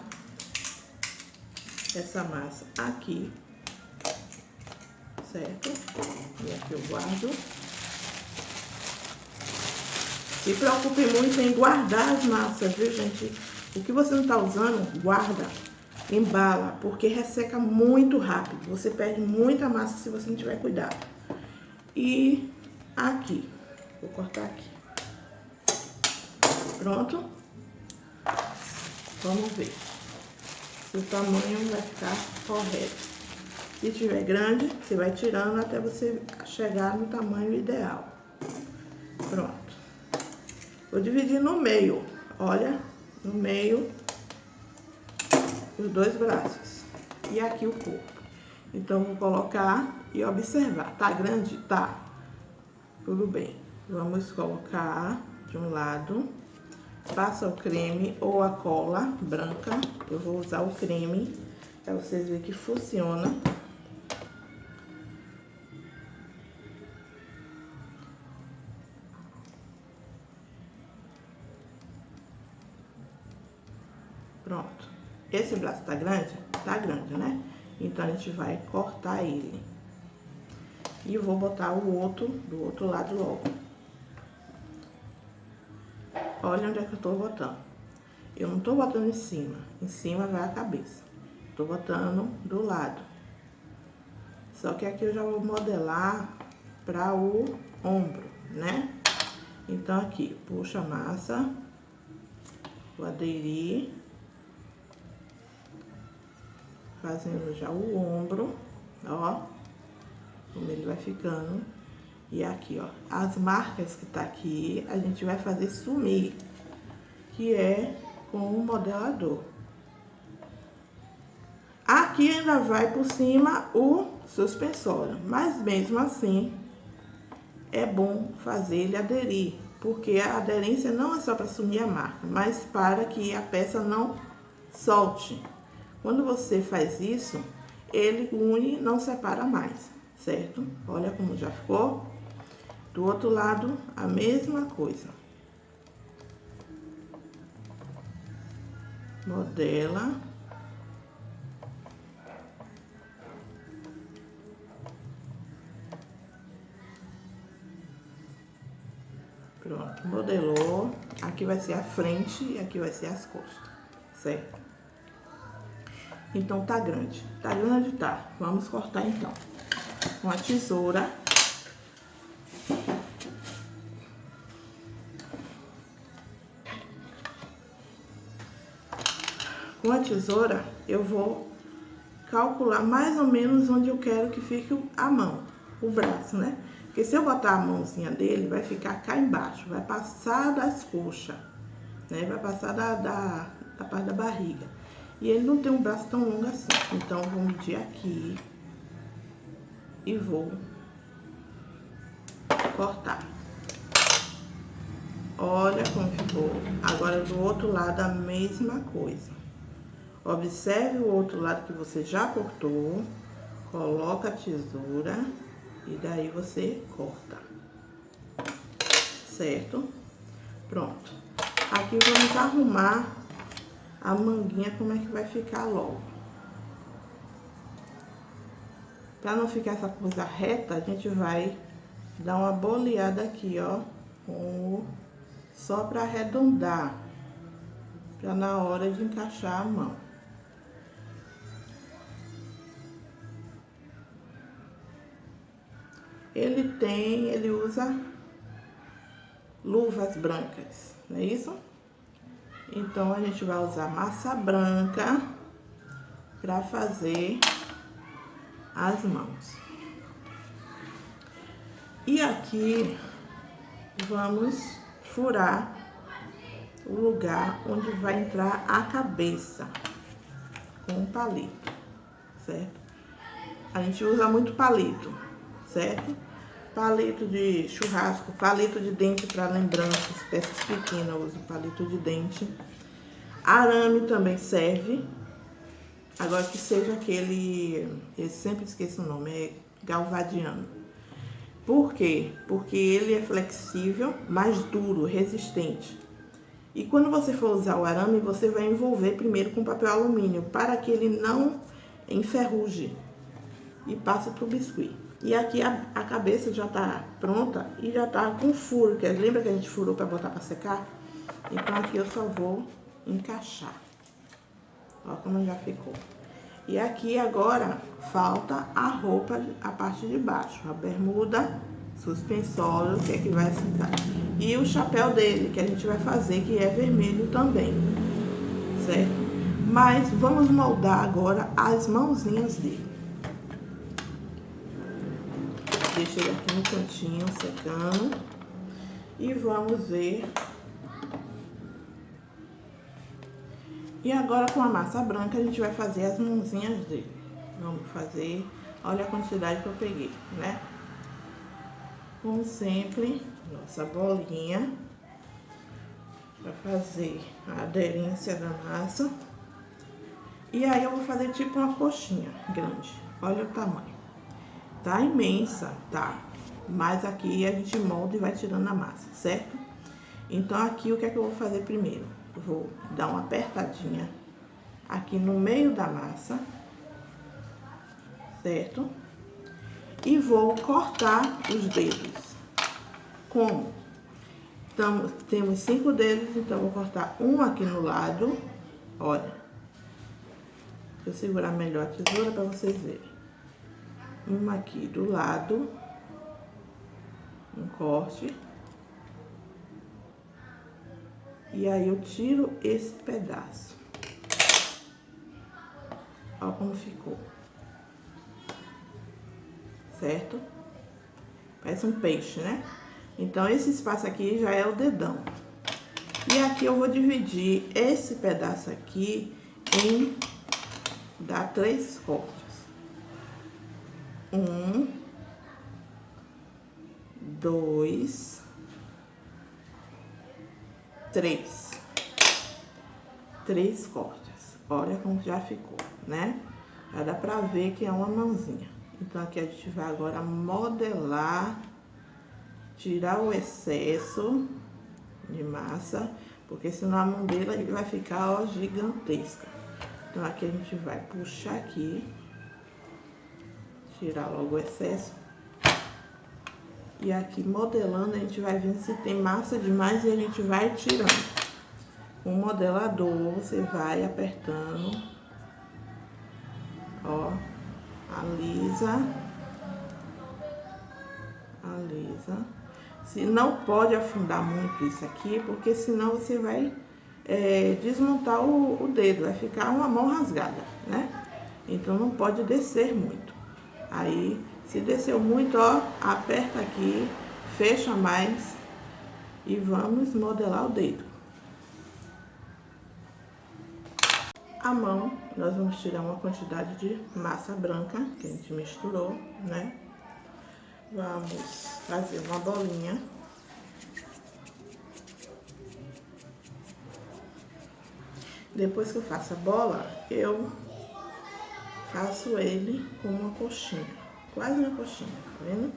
essa massa aqui, certo? E aqui eu guardo. Se preocupe muito em guardar as massas, viu, gente? O que você não tá usando, guarda. embala, porque resseca muito rápido. Você perde muita massa se você não tiver cuidado. E aqui, vou cortar aqui. Pronto. Vamos ver se o tamanho vai ficar correto. Se tiver grande, você vai tirando até você chegar no tamanho ideal. Pronto. Vou dividir no meio, olha, no meio, os dois braços. E aqui o corpo. Então, vou colocar e observar. Tá grande? Tá. Tudo bem. Vamos colocar de um lado. Passa o creme ou a cola branca. Eu vou usar o creme, pra vocês verem que funciona. Pronto. Esse braço tá grande? Tá grande, né? Então, a gente vai cortar ele. E vou botar o outro do outro lado logo. Olha onde é que eu tô botando. Eu não tô botando em cima. Em cima vai a cabeça. Tô botando do lado. Só que aqui eu já vou modelar para o ombro, né? Então, aqui, puxa a massa. Vou aderir. Fazendo já o ombro, ó. Como ele vai ficando. E aqui, ó, as marcas que tá aqui, a gente vai fazer sumir, que é com o modelador. Aqui ainda vai por cima o suspensório, mas mesmo assim, é bom fazer ele aderir, porque a aderência não é só para sumir a marca, mas para que a peça não solte. Quando você faz isso, ele une, não separa mais, certo? Olha como já ficou. Do outro lado, a mesma coisa. Modela. Pronto, modelou. Aqui vai ser a frente e aqui vai ser as costas, certo? Então, tá grande. Tá grande, tá. Vamos cortar, então. Com a tesoura. Com a tesoura, eu vou calcular mais ou menos onde eu quero que fique a mão, o braço, né? Porque se eu botar a mãozinha dele, vai ficar cá embaixo, vai passar das coxas, né? Vai passar da parte da barriga. E ele não tem um braço tão longo assim. Então, eu vou medir aqui e vou cortar. Olha como ficou. Agora, do outro lado, a mesma coisa. Observe o outro lado que você já cortou, coloca a tesoura e daí você corta, certo? Pronto. Aqui vamos arrumar a manguinha, como é que vai ficar logo. Pra não ficar essa coisa reta, a gente vai dar uma boleada aqui, ó, só pra arredondar, pra na hora de encaixar a mão. Ele usa luvas brancas, não é isso? Então, a gente vai usar massa branca para fazer as mãos. E aqui, vamos furar o lugar onde vai entrar a cabeça com um palito, certo? A gente usa muito palito, certo? Palito de churrasco, palito de dente para lembranças, peças pequenas, eu uso palito de dente. Arame também serve. Agora que seja aquele, eu sempre esqueço o nome, é galvadiano. Por quê? Porque ele é flexível, mais duro, resistente. E quando você for usar o arame, você vai envolver primeiro com papel alumínio, para que ele não enferruje e passe para o biscuit. E aqui a cabeça já tá pronta e já tá com furo, que lembra que a gente furou para botar para secar? Então aqui eu só vou encaixar. Ó como já ficou. E aqui agora falta a roupa, a parte de baixo, a bermuda, suspensório, que é que vai sentar. E o chapéu dele, que a gente vai fazer, que é vermelho também, certo? Mas vamos moldar agora as mãozinhas dele. Deixa ele aqui no cantinho, secando. E vamos ver. E agora com a massa branca a gente vai fazer as mãozinhas dele. Vamos fazer, olha a quantidade que eu peguei, né? Como sempre, nossa bolinha para fazer a aderência da massa. E aí eu vou fazer tipo uma coxinha grande. Olha o tamanho. Tá imensa, tá? Mas aqui a gente molda e vai tirando a massa, certo? Então aqui o que é que eu vou fazer primeiro? Vou dar uma apertadinha aqui no meio da massa, certo? E vou cortar os dedos. Como? Então, temos 5 dedos, então vou cortar um aqui no lado, olha. Deixa eu segurar melhor a tesoura para vocês verem. Um aqui do lado, um corte. E aí eu tiro esse pedaço. Olha como ficou. Certo? Parece um peixe, né? Então, esse espaço aqui já é o dedão. E aqui eu vou dividir esse pedaço aqui em... dar 3 cortes. 1, 2, 3. 3 cortes. Olha como já ficou, né? Já dá pra ver que é uma mãozinha. Então, aqui a gente vai agora modelar, tirar o excesso de massa, porque senão a mão dele vai ficar, ó, gigantesca. Então, aqui a gente vai puxar aqui, tirar logo o excesso. E aqui modelando, a gente vai vendo se tem massa demais e a gente vai tirando. Com o modelador, você vai apertando, ó, alisa, alisa. Se não pode afundar muito isso aqui, porque senão você vai desmontar o dedo, vai ficar uma mão rasgada, né? Então não pode descer muito. Aí, se desceu muito, ó, aperta aqui, fecha mais e vamos modelar o dedo. A mão, nós vamos tirar uma quantidade de massa branca que a gente misturou, né? Vamos fazer uma bolinha. Depois que eu faço a bola, eu faço ele com uma coxinha, quase uma coxinha, tá vendo?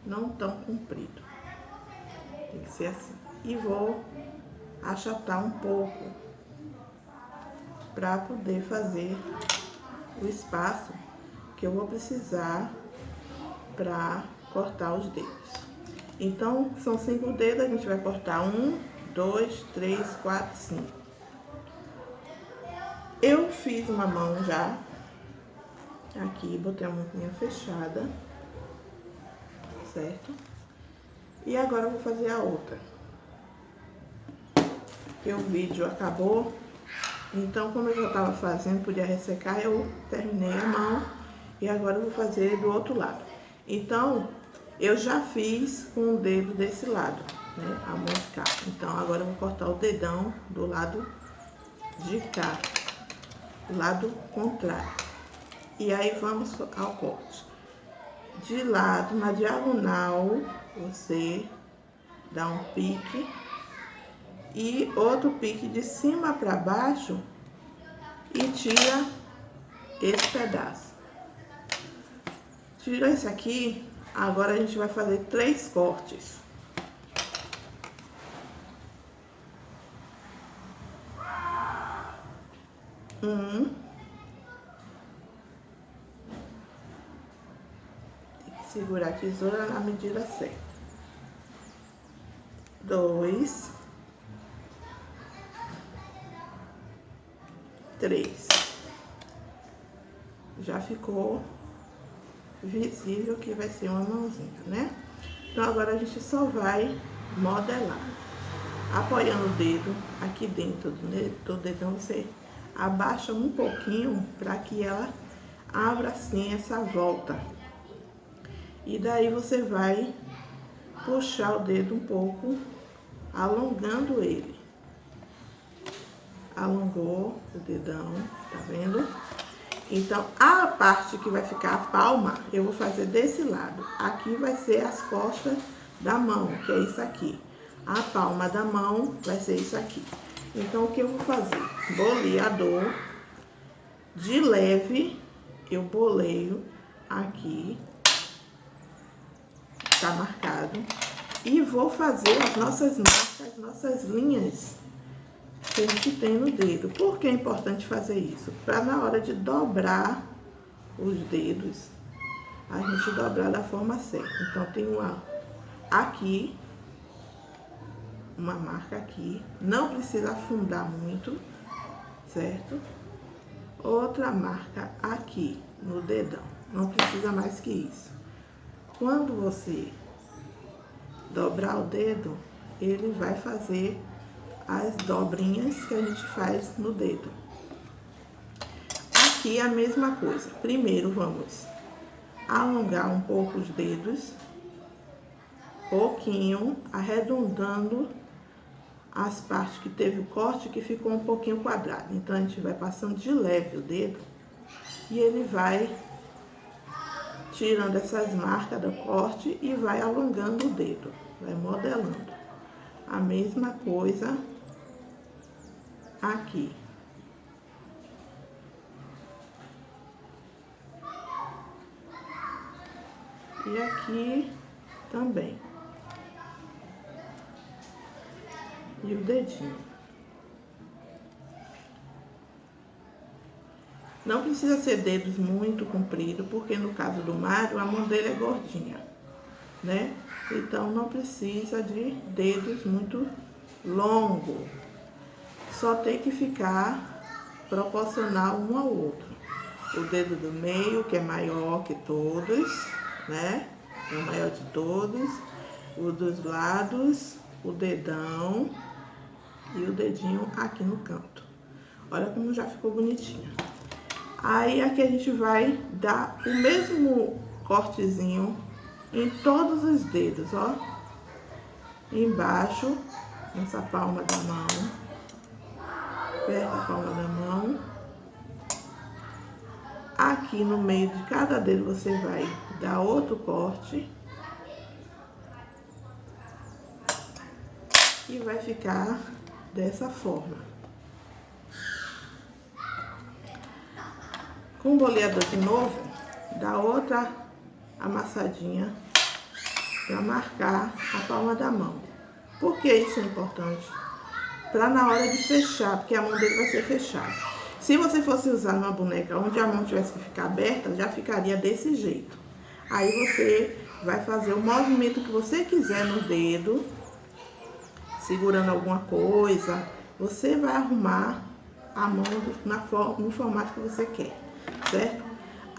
Não tão comprido, tem que ser assim. E vou achatar um pouco para poder fazer o espaço que eu vou precisar para cortar os dedos. Então, são 5 dedos, a gente vai cortar 1, 2, 3, 4, 5. Eu fiz uma mão já, aqui, botei a mãozinha fechada, certo? E agora eu vou fazer a outra. Porque o vídeo acabou, então como eu já tava fazendo, podia ressecar, eu terminei a mão e agora eu vou fazer do outro lado. Então, eu já fiz com o dedo desse lado, né, a mão de cá. Então, agora eu vou cortar o dedão do lado de cá, do lado contrário. E aí, vamos ao corte. De lado, na diagonal, você dá um pique. E outro pique de cima para baixo e tira esse pedaço. Tirou esse aqui, agora a gente vai fazer 3 cortes. Tem que segurar a tesoura na medida certa. 2. 3. Já ficou visível que vai ser uma mãozinha, né? Então agora a gente só vai modelar. Apoiando o dedo aqui dentro do dedão, você abaixa um pouquinho para que ela abra assim essa volta. E daí você vai puxar o dedo um pouco, alongando ele. Alongou o dedão, tá vendo? Então, a parte que vai ficar a palma, eu vou fazer desse lado. Aqui vai ser as costas da mão, que é isso aqui. A palma da mão vai ser isso aqui. Então, o que eu vou fazer? Boleador, de leve, eu boleio aqui, tá marcado. E vou fazer as nossas marcas, nossas linhas que a gente tem no dedo. Por que é importante fazer isso? Para na hora de dobrar os dedos, a gente dobrar da forma certa. Então, tem uma aqui, uma marca aqui. Não precisa afundar muito, certo? Outra marca aqui no dedão. Não precisa mais que isso. Quando você dobrar o dedo, ele vai fazer as dobrinhas que a gente faz no dedo. Aqui a mesma coisa. Primeiro vamos alongar um pouco os dedos, pouquinho, arredondando as partes que teve o corte, que ficou um pouquinho quadrado. Então a gente vai passando de leve o dedo e ele vai tirando essas marcas do corte e vai alongando o dedo, vai modelando. A mesma coisa aqui. E aqui também. E o dedinho. Não precisa ser dedos muito compridos, porque no caso do Mário, a mão dele é gordinha, né? Então, não precisa de dedos muito longos. Só tem que ficar proporcional um ao outro. O dedo do meio, que é maior que todos, né? É o maior de todos. O dos lados, o dedão e o dedinho aqui no canto. Olha como já ficou bonitinho. Aí aqui a gente vai dar o mesmo cortezinho em todos os dedos, ó. Embaixo, nessa palma da mão. Perto da palma da mão. Aqui no meio de cada dedo você vai dar outro corte. E vai ficar dessa forma. Com o boleador de novo, dá outra amassadinha para marcar a palma da mão. Por que isso é importante? Para na hora de fechar, porque a mão dele vai ser fechada. Se você fosse usar uma boneca onde a mão tivesse que ficar aberta, já ficaria desse jeito. Aí você vai fazer o movimento que você quiser no dedo, segurando alguma coisa. Você vai arrumar a mão no formato que você quer, certo?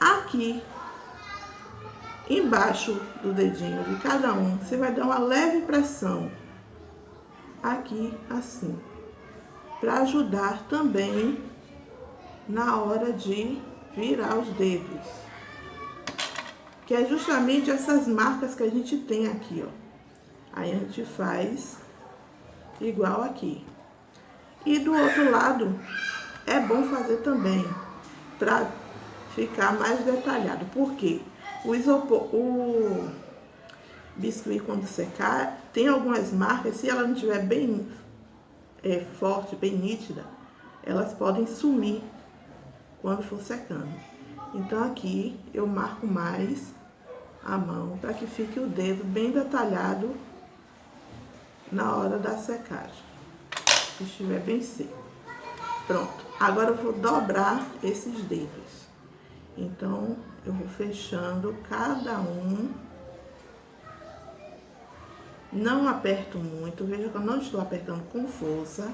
Aqui, embaixo do dedinho de cada um, você vai dar uma leve pressão. Aqui, assim. Para ajudar também na hora de virar os dedos. Que é justamente essas marcas que a gente tem aqui, ó. Aí a gente faz igual aqui. E do outro lado, é bom fazer também, para ficar mais detalhado. Por quê? O biscuit, quando secar, tem algumas marcas, se ela não estiver bem forte, bem nítida, elas podem sumir quando for secando. Então aqui eu marco mais a mão para que fique o dedo bem detalhado na hora da secagem, que estiver bem seco. Pronto, agora eu vou dobrar esses dedos. Então eu vou fechando cada um. Não aperto muito, veja que eu não estou apertando com força.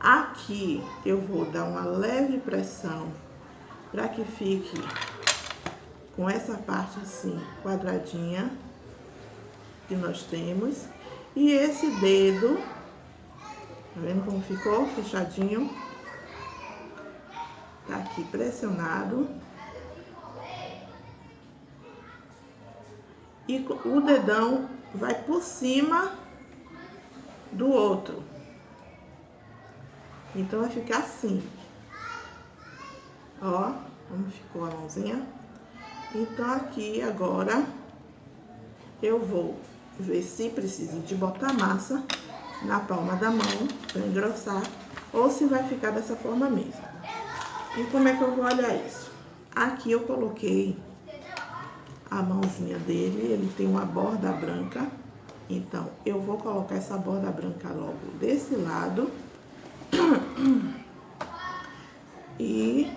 Aqui eu vou dar uma leve pressão para que fique com essa parte assim, quadradinha que nós temos. E esse dedo, tá vendo como ficou? Fechadinho. Tá aqui pressionado. E o dedão vai por cima do outro. Então vai ficar assim. Ó, como ficou a mãozinha. Então aqui agora eu vou ver se precisa de botar massa na palma da mão para engrossar ou se vai ficar dessa forma mesmo. E como é que eu vou olhar isso? Aqui eu coloquei a mãozinha dele, ele tem uma borda branca, então eu vou colocar essa borda branca logo desse lado e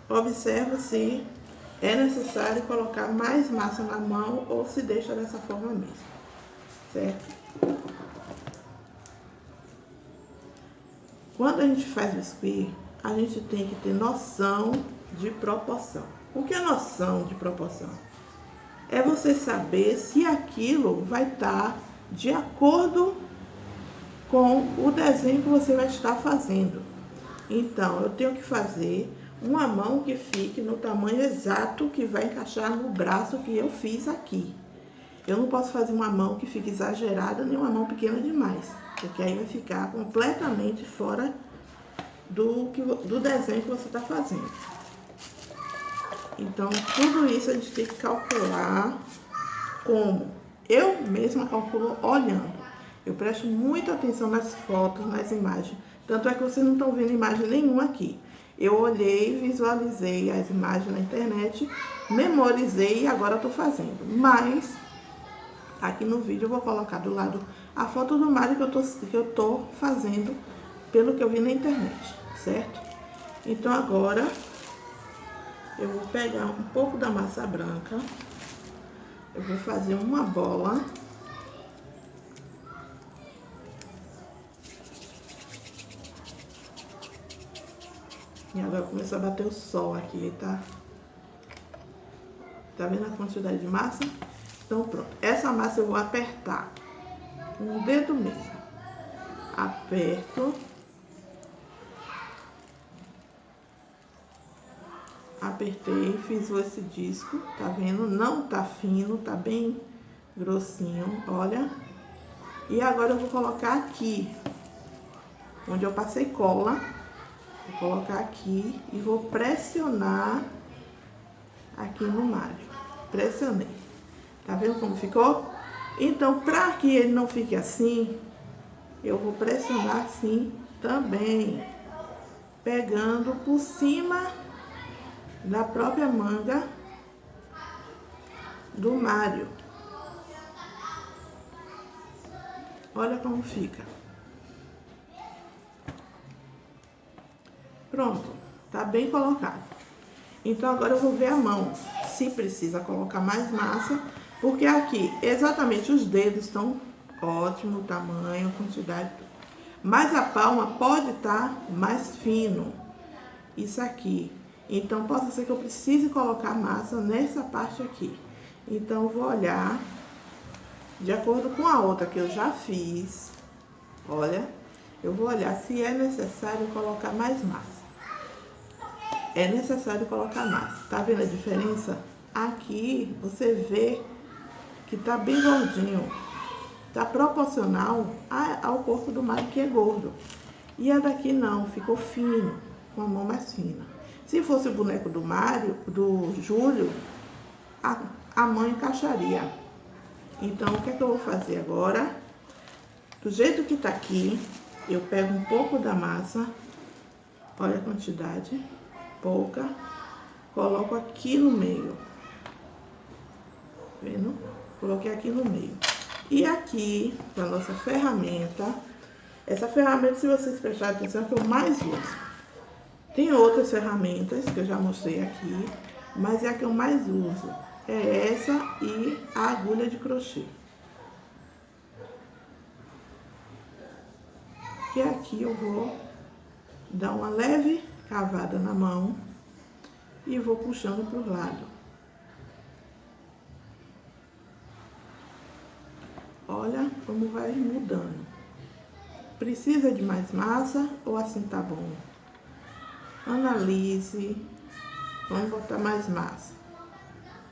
observo se é necessário colocar mais massa na mão ou se deixa dessa forma mesmo, certo? Quando a gente faz biscuit, a gente tem que ter noção de proporção. O que é noção de proporção? É você saber se aquilo vai estar de acordo com o desenho que você vai estar fazendo. Então, eu tenho que fazer uma mão que fique no tamanho exato que vai encaixar no braço que eu fiz aqui. Eu não posso fazer uma mão que fique exagerada, nem uma mão pequena demais, porque aí vai ficar completamente fora do desenho que você está fazendo. Então, tudo isso a gente tem que calcular como eu mesma calculo olhando. Eu presto muita atenção nas fotos, nas imagens. Tanto é que vocês não estão vendo imagem nenhuma aqui. Eu olhei, visualizei as imagens na internet, memorizei e agora estou fazendo. Mas, aqui no vídeo eu vou colocar do lado a foto do Mário que eu tô fazendo pelo que eu vi na internet, certo? Então agora eu vou pegar um pouco da massa branca, eu vou fazer uma bola. E agora começou a bater o sol aqui, tá? Tá vendo a quantidade de massa? Então pronto, essa massa eu vou apertar com o dedo mesmo. Aperto. Apertei, fiz esse disco, tá vendo? Não tá fino, tá bem grossinho, olha. E agora eu vou colocar aqui, onde eu passei cola. Vou colocar aqui e vou pressionar aqui no Mário. Pressionei. Tá vendo como ficou? Então, para que ele não fique assim, eu vou pressionar assim também, pegando por cima da própria manga do Mário. Olha como fica. Pronto, tá bem colocado. Então agora eu vou ver a mão, se precisa colocar mais massa, porque aqui exatamente os dedos estão ótimo, tamanho, quantidade, mas a palma pode estar mais fino, isso aqui. Então pode ser que eu precise colocar massa nessa parte aqui. Então eu vou olhar de acordo com a outra que eu já fiz. Olha, eu vou olhar se é necessário colocar mais massa. É necessário colocar massa. Tá vendo a diferença? Aqui você vê que tá bem gordinho. Tá proporcional ao corpo do Mário, que é gordo. E a daqui não, ficou fino, com a mão mais fina. Se fosse o boneco do Mário, do Júlio, a mão encaixaria. Então, o que é que eu vou fazer agora? Do jeito que tá aqui, eu pego um pouco da massa, olha a quantidade, pouca, coloco aqui no meio, vendo? Coloquei aqui no meio. E aqui, com a nossa ferramenta, essa ferramenta, se vocês prestarem atenção, é a que eu mais uso. Tem outras ferramentas que eu já mostrei aqui, mas é a que eu mais uso. É essa e a agulha de crochê. E aqui eu vou dar uma leve cavada na mão e vou puxando para o lado. Olha como vai mudando. Precisa de mais massa ou assim tá bom? Analise. Vamos botar mais massa.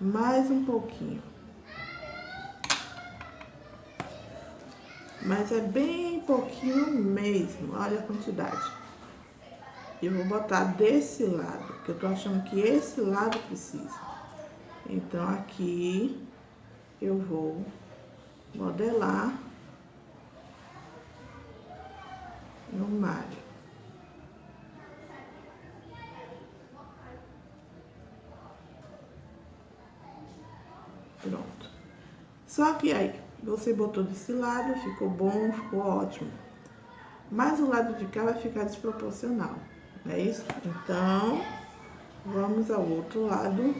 Mais um pouquinho. Mas é bem pouquinho mesmo. Olha a quantidade. Eu vou botar desse lado, que eu tô achando que esse lado precisa. Então, aqui eu vou modelar no malho. Pronto. Só que aí, você botou desse lado, ficou bom, ficou ótimo. Mas o lado de cá vai ficar desproporcional, não é isso? Então, vamos ao outro lado,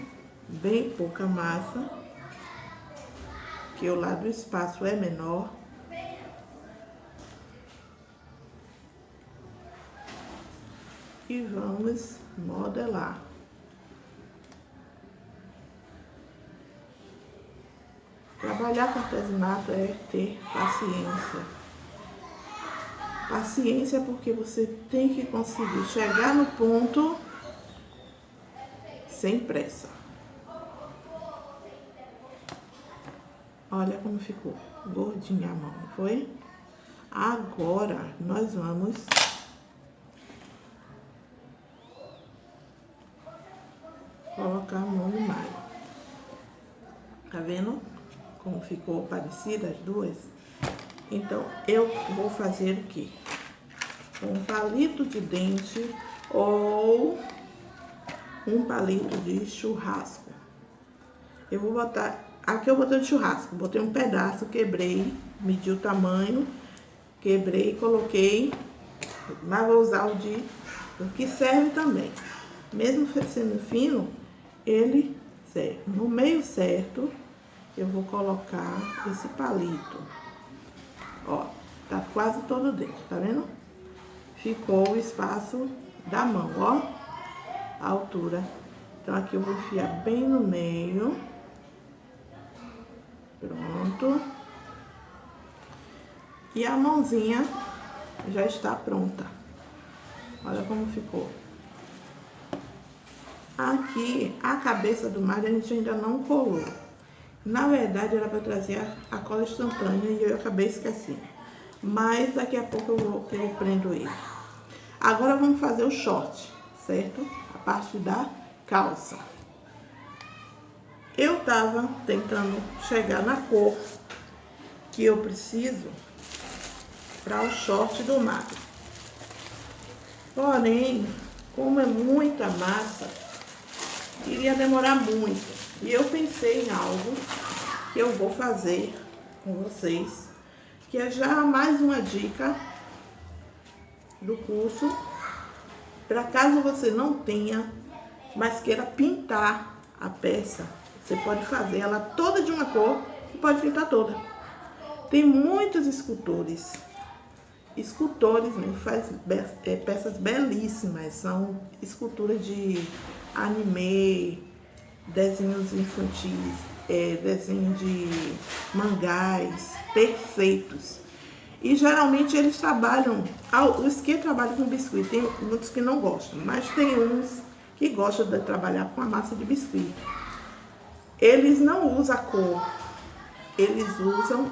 bem pouca massa, que o lado do espaço é menor. E vamos modelar. Trabalhar com artesanato é ter paciência. Paciência porque você tem que conseguir chegar no ponto sem pressa. Olha como ficou gordinha a mão, não foi? Agora nós vamos colocar a mão no malho. Tá vendo como ficou parecida as duas? Então, eu vou fazer o quê? Um palito de dente ou um palito de churrasco. Eu vou botar... Aqui eu botei de churrasco. Botei um pedaço, quebrei, medi o tamanho, quebrei, coloquei. Mas vou usar o que serve também. Mesmo sendo fino, ele serve. No meio certo, eu vou colocar esse palito. Ó, tá quase todo dentro, tá vendo? Ficou o espaço da mão, ó, a altura. Então, aqui eu vou enfiar bem no meio. Pronto. E a mãozinha já está pronta. Olha como ficou. Aqui, a cabeça do malho a gente ainda não colou. Na verdade, era para trazer a cola instantânea e eu acabei esquecendo. Mas daqui a pouco eu prendo ele. Agora vamos fazer o short, certo? A parte da calça. Eu tava tentando chegar na cor que eu preciso para o short do malho. Porém, como é muita massa, iria demorar muito. E eu pensei em algo que eu vou fazer com vocês, que é já mais uma dica do curso, para caso você não tenha, mas queira pintar a peça, você pode fazer ela toda de uma cor e pode pintar toda. Tem muitos escultores mesmo, faz peças belíssimas, são esculturas de anime, desenhos infantis, desenho de mangás, perfeitos. E geralmente eles trabalham, os que trabalham com biscuit, tem muitos que não gostam, mas tem uns que gostam de trabalhar com a massa de biscuit. Eles não usam a cor, eles usam